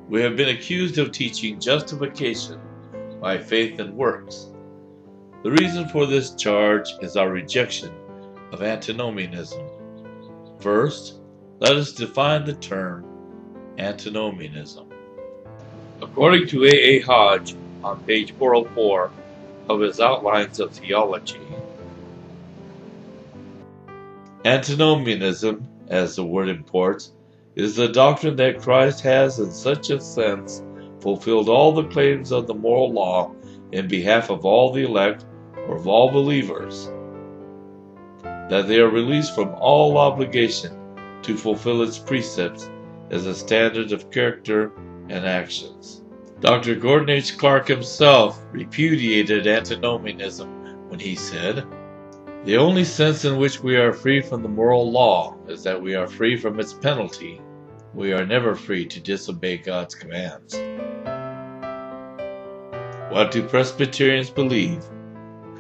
We have been accused of teaching justification by faith and works. The reason for this charge is our rejection of antinomianism. First, let us define the term antinomianism. According to A. Hodge on page 404 of his Outlines of Theology, antinomianism, as the word imports, is the doctrine that Christ has in such a sense fulfilled all the claims of the moral law in behalf of all the elect or of all believers, that they are released from all obligation to fulfill its precepts as a standard of character and actions. Dr. Gordon H. Clark himself repudiated antinomianism when he said, "The only sense in which we are free from the moral law is that we are free from its penalty. We are never free to disobey God's commands." What do Presbyterians believe?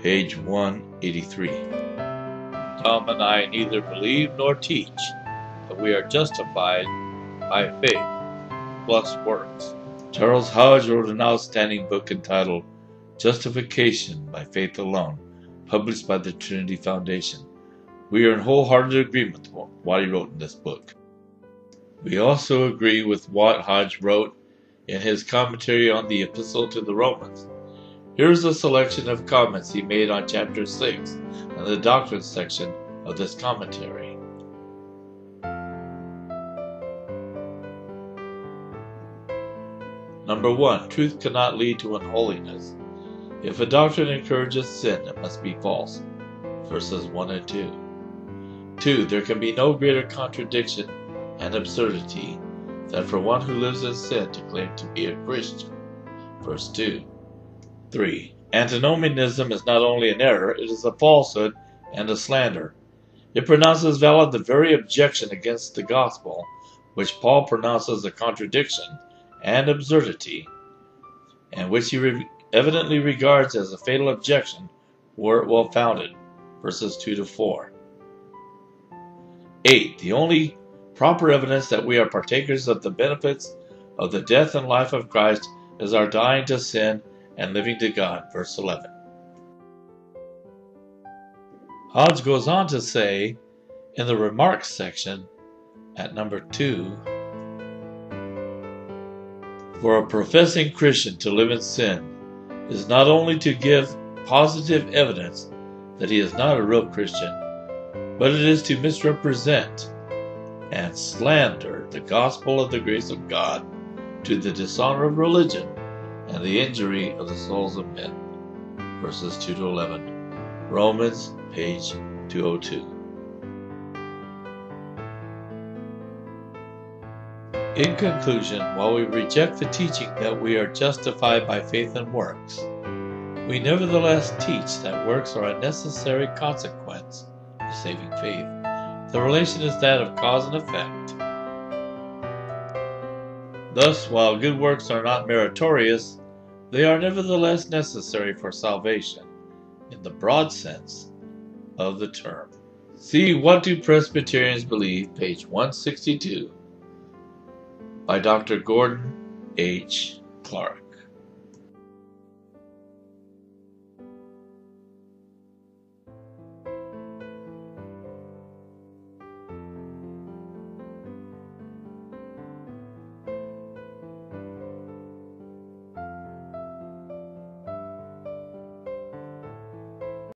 Page 183. Tom and I neither believe nor teach that we are justified by faith plus works. Charles Hodge wrote an outstanding book entitled Justification by Faith Alone, published by the Trinity Foundation. We are in wholehearted agreement with what he wrote in this book. We also agree with what Hodge wrote in his commentary on the Epistle to the Romans. Here's a selection of comments he made on chapter 6 and the doctrine section of this commentary. Number 1. Truth cannot lead to unholiness. If a doctrine encourages sin, it must be false. Verses 1 and 2. 2. There can be no greater contradiction and absurdity than for one who lives in sin to claim to be a Christian. Verse 2. 3. Antinomianism is not only an error, it is a falsehood and a slander. It pronounces valid the very objection against the gospel, which Paul pronounces a contradiction and absurdity, and which he evidently regards as a fatal objection were it well founded. Verses 2 to 4. 8. The only proper evidence that we are partakers of the benefits of the death and life of Christ is our dying to sin and living to God. Verse 11. Hodge goes on to say in the remarks section at number 2, for a professing Christian to live in sin is not only to give positive evidence that he is not a real Christian, but it is to misrepresent and slander the gospel of the grace of God to the dishonor of religion and the injury of the souls of men. Verses 2 to 11. Romans, page 202. In conclusion, while we reject the teaching that we are justified by faith and works, we nevertheless teach that works are a necessary consequence of saving faith. The relation is that of cause and effect. Thus, while good works are not meritorious, they are nevertheless necessary for salvation, in the broad sense of the term. See What Do Presbyterians Believe, page 162, by Dr. Gordon H. Clark.